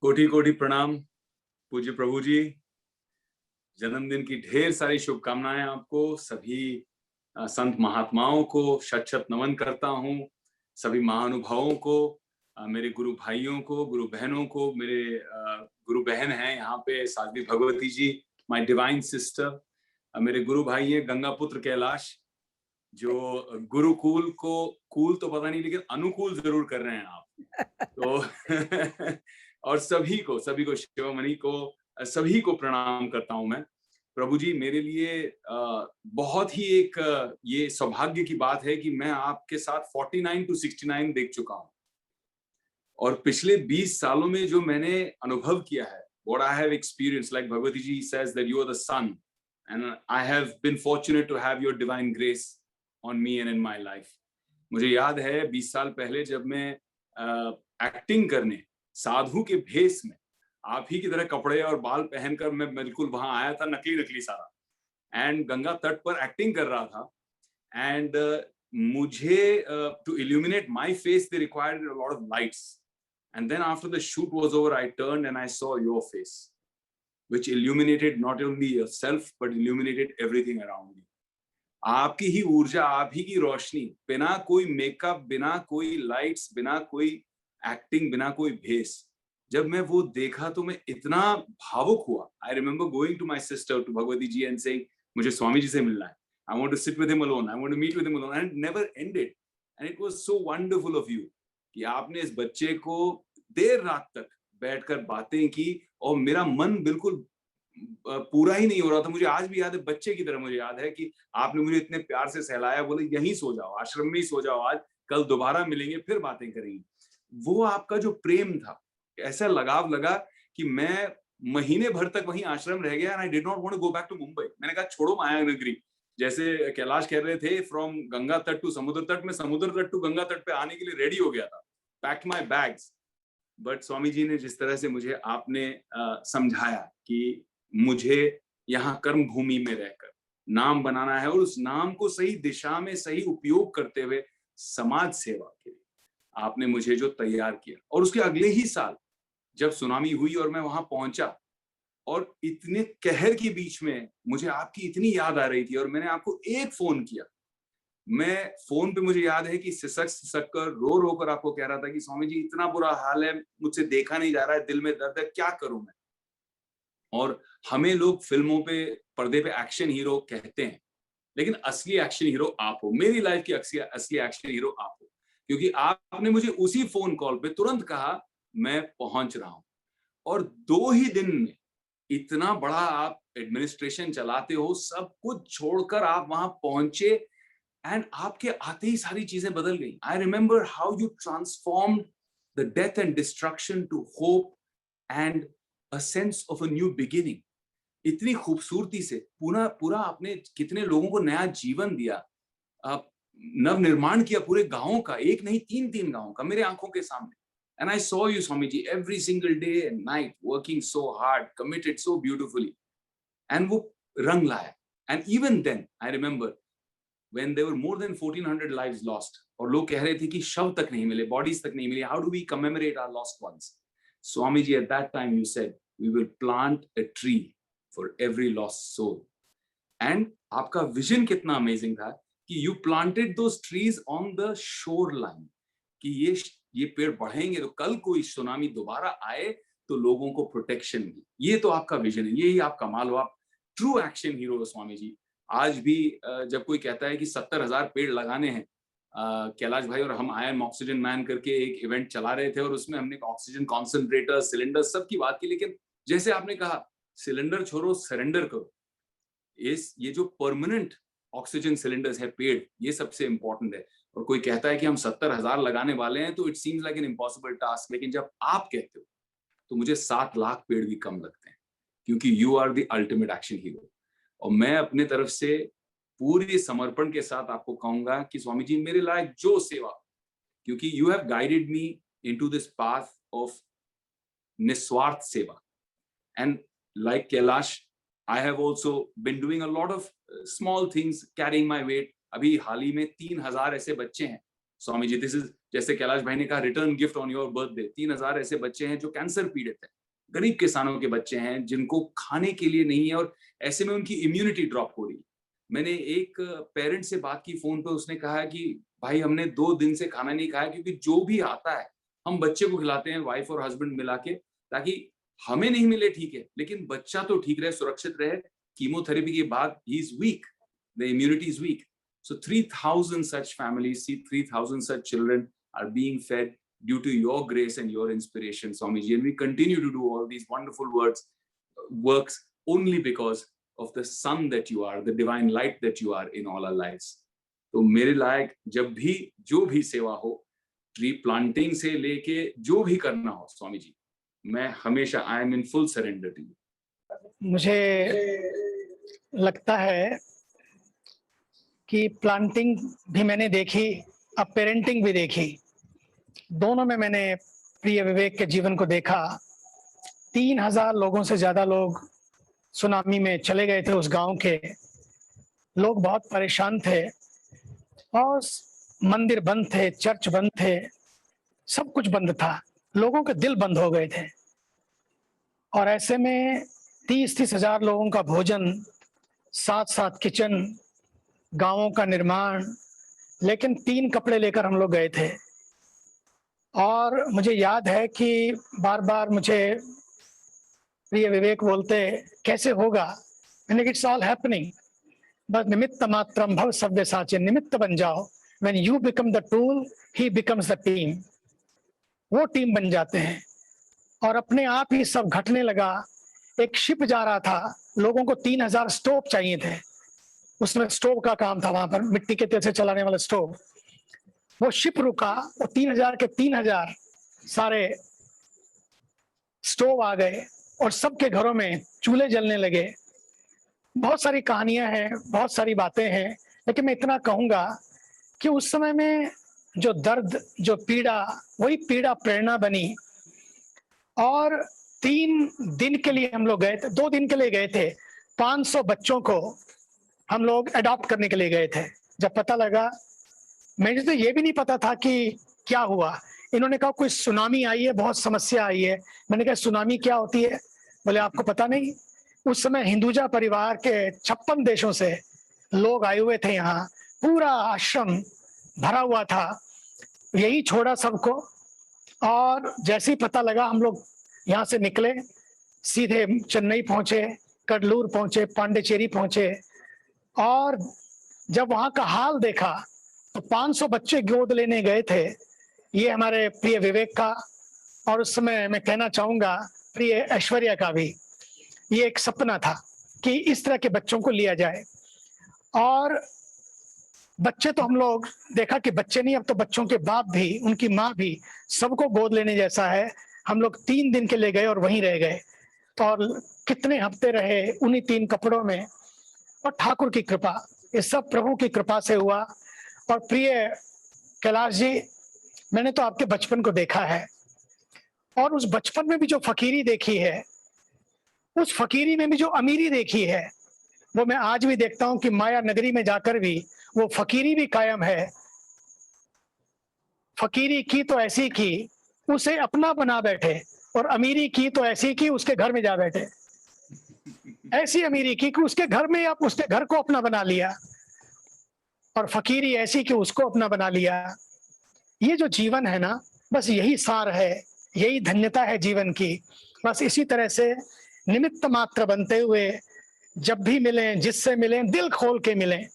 कोटि कोटि प्रणाम पूज्य प्रभु जी। जन्मदिन की ढेर सारी शुभकामनाएं आपको। सभी संत महात्माओं को शत शत नमन करता हूं। सभी महानुभावों को, मेरे गुरु भाइयों को, गुरु बहनों को। मेरे गुरु बहन हैं यहाँ पे साध्वी भगवती जी, माय डिवाइन सिस्टर। मेरे गुरु भाई हैं गंगा पुत्र कैलाश, जो गुरुकुल को कूल तो पता नहीं लेकिन अनुकूल जरूर कर रहे हैं आप तो और सभी को शिवमणि को, सभी को प्रणाम करता हूं मैं। प्रभु जी, मेरे लिए बहुत ही एक ये सौभाग्य की बात है कि मैं आपके साथ 49 to 69 देख चुका हूं, और पिछले 20 सालों में जो मैंने अनुभव किया है, what I have experienced, like Bhagavati ji says that you are the sun and I have been fortunate to have your divine grace on me and in my life. मुझे याद है 20 साल पहले जब मैं एक्टिंग करने साधु के भेष में आप ही की तरह कपड़े और बाल पहनकर मैं बिल्कुल वहां आया था, नकली नकली सारा, एंड गंगा तट पर एक्टिंग कर रहा था। एंड मुझे to illuminate my face they required a lot of lights, and then after the shoot was over I turned and I saw your face, which illuminated not only yourself but illuminated everything around you. आपकी ही ऊर्जा, आप ही की रोशनी, बिना कोई makeup, बिना कोई lights, बिना कोई एक्टिंग, बिना कोई भेष, जब मैं वो देखा तो मैं इतना भावुक हुआ। I remember going to my sister, to Bhagwati ji, and saying मुझे स्वामी जी से मिलना है, I want to sit with him alone, I want to meet with him alone, and never ended. And it was so wonderful of you कि आपने इस बच्चे को देर रात तक बैठकर बातें की, और मेरा मन बिल्कुल पूरा ही नहीं हो रहा था। मुझे आज भी याद है, बच्चे की तरह मुझे याद है कि आपने मुझे इतने प्यार से सहलाया, बोले यहीं सो जाओ, आश्रम में ही सो जाओ, आज कल दोबारा मिलेंगे, फिर बातें करेंगे। वो आपका जो प्रेम था, ऐसा लगाव लगा कि मैं महीने भर तक वहीं आश्रम रह गया, and I did not want to go back to Mumbai. मैंने कहा छोड़ो माया नगरी, जैसे कैलाश कह रहे थे, फ्रॉम गंगा तट टू समुद्र तट, में समुद्र तट टू गंगा तट पे आने के लिए रेडी हो गया था, packed my bags. But Swami ji ने जिस तरह से मुझे आपने समझाया कि मुझे यहाँ कर्म भूमि में रहकर नाम बनाना है, और उस नाम को सही दिशा में सही उपयोग करते हुए समाज सेवा के लिए आपने मुझे जो तैयार किया। और उसके अगले ही साल जब सुनामी हुई और मैं वहां पहुंचा, और इतने कहर के बीच में मुझे आपकी इतनी याद आ रही थी, और मैंने आपको एक फोन किया। मैं फोन पे, मुझे याद है कि सिसक सिसक कर, रो रो कर आपको कह रहा था कि स्वामी जी इतना बुरा हाल है, मुझसे देखा नहीं जा रहा है, दिल में दर्द है, क्या करूं मैं। और हमें लोग फिल्मों पे, पर्दे पे एक्शन हीरो कहते हैं, लेकिन असली एक्शन हीरो आप हो, मेरी लाइफ की असली एक्शन हीरो आप हो, क्योंकि आपने मुझे उसी फोन कॉल पे तुरंत कहा मैं पहुंच रहा हूं। और 2 ही दिन में इतना बड़ा आप एडमिनिस्ट्रेशन चलाते हो, सब कुछ छोड़कर आप वहां पहुंचे, एंड आपके आते ही सारी चीजें बदल गई। I remember how you transformed the death and destruction to hope and a sense of a new beginning. इतनी खूबसूरती से पूरा पूरा आपने कितने लोगों को नया जीवन दिया, आप नव निर्माण किया पूरे गांवों का, एक नहीं 3-3 गांवों का, मेरे आंखों के सामने। And I saw you Swami ji every single day and night working so hard, committed so beautifully, and वो रंग लाया। And even then I remember when there were more than 1400 lives lost, और लोग कह रहे थे कि शव तक नहीं मिले, बॉडीज तक नहीं मिली, how do we commemorate our lost ones? Swami ji, at that time you said we will plant a tree for every lost soul. And आपका विजन कितना अमेजिंग था कि you planted those trees on the shoreline, कि ये पेड़ बढ़ेंगे तो कल कोई सुनामी दोबारा आए तो लोगों को प्रोटेक्शन मिले। ये तो आपका विजन है, यही आप कमाल हो, आप ट्रू एक्शन हीरो हो स्वामी जी। आज भी जब कोई कहता है कि 70,000 पेड़ लगाने हैं, कैलाश भाई और हम IAM ऑक्सीजन मैन करके एक इवेंट चला रहे थे, और उसमें हमने ऑक्सीजन कॉन्सेंट्रेटर, सिलेंडर, सब की बात की, लेकिन जैसे आपने कहा सिलेंडर छोड़ो, सरेंडर करो। ये जो परमानेंट ऑक्सीजन सिलेंडर्स है, पेड़, ये सबसे इंपॉर्टेंट है। और कोई कहता है कि हम 70,000 लगाने वाले हैं तो it seems like an impossible task, लेकिन जब आप कहते हो तो मुझे 7 लाख पेड़ भी कम लगते हैं, क्योंकि you are the ultimate action hero. और मैं अपने तरफ से पूरी समर्पण के साथ आपको कहूंगा कि स्वामी जी मेरे लायक जो सेवा, क्योंकि you have guided me into this path of निस्वार्थ सेवा, and like Kailash I have also been doing a lot of small things, carrying my weight. अभी हाल ही में 3,000 ऐसे बच्चे हैं स्वामी जी, this is जैसे कैलाश भाई ने कहा return gift on your birthday, 3,000 ऐसे बच्चे हैं जो कैंसर पीड़ित हैं, गरीब किसानों के बच्चे हैं जिनको खाने के लिए नहीं है और ऐसे में उनकी इम्यूनिटी ड्रॉप हो रही है। मैंने एक पेरेंट से बात की फोन पे, उसने कहा कि भाई हमने 2 दिन से खाना नहीं खाया क्योंकि जो भी आता है हम बच्चे को खिलाते हैं, वाइफ और हस्बैंड मिला के, ताकि हमें नहीं मिले ठीक है लेकिन बच्चा तो ठीक रहे, सुरक्षित रहे। कीमोथेरेपी के बाद he is weak, the immunity is weak. So 3,000 such families, see 3,000 such children are being fed due to your grace and your inspiration, Swamiji. And we continue to do all these wonderful works only because of the sun that you are, the divine light that you are in all our lives. तो मेरे लायक जब भी जो भी सेवा हो, tree planting से लेके जो भी करना हो स्वामी जी, मैं हमेशा I am in full surrender to you. मुझे लगता है कि प्लांटिंग भी मैंने देखी, अब पेरेंटिंग भी देखी, दोनों में मैंने प्रिय विवेक के जीवन को देखा। 3,000 लोगों से ज्यादा लोग सुनामी में चले गए थे। उस गांव के लोग बहुत परेशान थे और मंदिर बंद थे, चर्च बंद थे, सब कुछ बंद था, लोगों के दिल बंद हो गए थे। और ऐसे में 30-30 हजार लोगों का भोजन, 7-7 किचन, गांवों का निर्माण, लेकिन 3 कपड़े लेकर हम लोग गए थे। और मुझे याद है कि बार बार मुझे प्रिय विवेक बोलते कैसे होगा, मैंने इट्स ऑल हैपनिंग, बस निमित्त मात्रम भव सव्यसाची, निमित्त बन जाओ। When you become the tool he becomes the team, वो टीम बन जाते हैं। और अपने आप ही सब घटने लगा। एक शिप जा रहा था, लोगों को 3,000 स्टोव चाहिए थे, उसमें स्टोव का काम था, वहां पर मिट्टी के तेल से चलाने वाला स्टोव। वो शिप रुका, वो 3,000 के 3,000 सारे स्टोव आ गए और सबके घरों में चूल्हे जलने लगे। बहुत सारी कहानियां हैं, बहुत सारी बातें हैं, लेकिन मैं इतना कहूंगा कि उस समय में जो दर्द, जो पीड़ा, वही पीड़ा प्रेरणा बनी। और 3 दिन के लिए हम लोग गए थे, 2 दिन के लिए गए थे, 500 बच्चों को हम लोग अडॉप्ट करने के लिए गए थे। जब पता लगा, मुझे तो ये भी नहीं पता था कि क्या हुआ। इन्होंने कहा कोई सुनामी आई है, बहुत समस्या आई है। मैंने कहा सुनामी क्या होती है? बोले आपको पता नहीं। उस समय हिंदुजा परिवार के 56 देशों से लोग आए हुए थे, यहाँ पूरा आश्रम भरा हुआ था। यही छोड़ा सबको, और जैसे ही पता लगा हम लोग यहाँ से निकले, सीधे चेन्नई पहुंचे, कडलूर पहुंचे, पांडिचेरी पहुंचे। और जब वहां का हाल देखा तो 500 बच्चे गोद लेने गए थे, ये हमारे प्रिय विवेक का, और उस समय मैं कहना चाहूंगा प्रिय ऐश्वर्या का भी ये एक सपना था कि इस तरह के बच्चों को लिया जाए। और बच्चे तो हम लोग देखा कि बच्चे नहीं, अब तो बच्चों के बाप भी, उनकी माँ भी, सबको गोद लेने जैसा है। हम लोग 3 दिन के लिए गए और वहीं रह गए, और कितने हफ्ते रहे उन्हीं 3 कपड़ों में। और ठाकुर की कृपा, ये सब प्रभु की कृपा से हुआ। और प्रिय कैलाश जी, मैंने तो आपके बचपन को देखा है, और उस बचपन में भी जो फकीरी देखी है, उस फकीरी में भी जो अमीरी देखी है, वो मैं आज भी देखता हूं कि माया नगरी में जाकर भी वो फकीरी भी कायम है। फकीरी की तो ऐसी की उसे अपना बना बैठे, और अमीरी की तो ऐसी की उसके घर में जा बैठे। ऐसी अमीरी की कि उसके घर में आप उसके घर को अपना बना लिया, और फकीरी ऐसी कि उसको अपना बना लिया। ये जो जीवन है ना, बस यही सार है, यही धन्यता है जीवन की। बस इसी तरह से निमित्त मात्र बनते हुए जब भी मिलें, जिससे मिलें, दिल खोल के मिलें।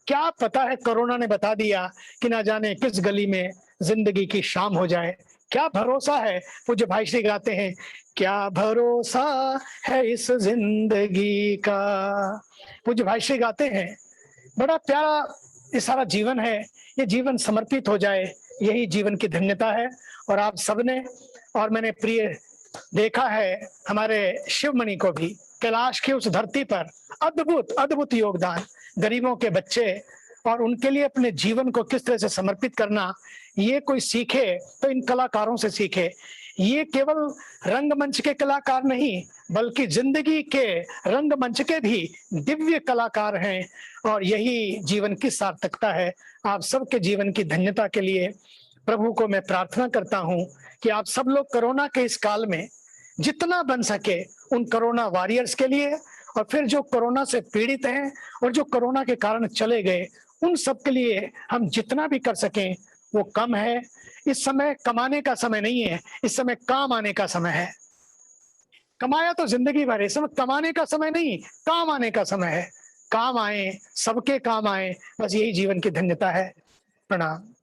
क्या पता है, कोरोना ने बता दिया कि ना जाने किस गली में जिंदगी की शाम हो जाए। क्या भरोसा है, पूज्य भाई श्री गाते हैं, क्या भरोसा है इस जिंदगी का। पूज्य भाई श्री गाते हैं, बड़ा प्यारा ये सारा जीवन है, ये जीवन समर्पित हो जाए, यही जीवन की धन्यता है। और आप सबने, और मैंने प्रिय देखा है हमारे शिवमणि को भी, कैलाश की उस धरती पर अद्भुत अद्भुत योगदान, गरीबों के बच्चे, और उनके लिए अपने जीवन को किस तरह से समर्पित करना, ये कोई सीखे तो इन कलाकारों से सीखे। ये केवल रंगमंच के कलाकार नहीं, बल्कि जिंदगी के रंगमंच के भी दिव्य कलाकार हैं, और यही जीवन की सार्थकता है। आप सबके जीवन की धन्यता के लिए प्रभु को मैं प्रार्थना करता हूं कि आप सब लोग कोरोना के इस काल में जितना बन सके उन कोरोना वॉरियर्स के लिए, और फिर जो कोरोना से पीड़ित हैं और जो कोरोना के कारण चले गए, उन सब के लिए हम जितना भी कर सकें वो कम है। इस समय कमाने का समय नहीं है, इस समय काम आने का समय है। कमाया तो जिंदगी भर है, इस समय कमाने का समय नहीं, काम आने का समय है। काम आए, सबके काम आए, बस यही जीवन की धन्यता है। प्रणाम।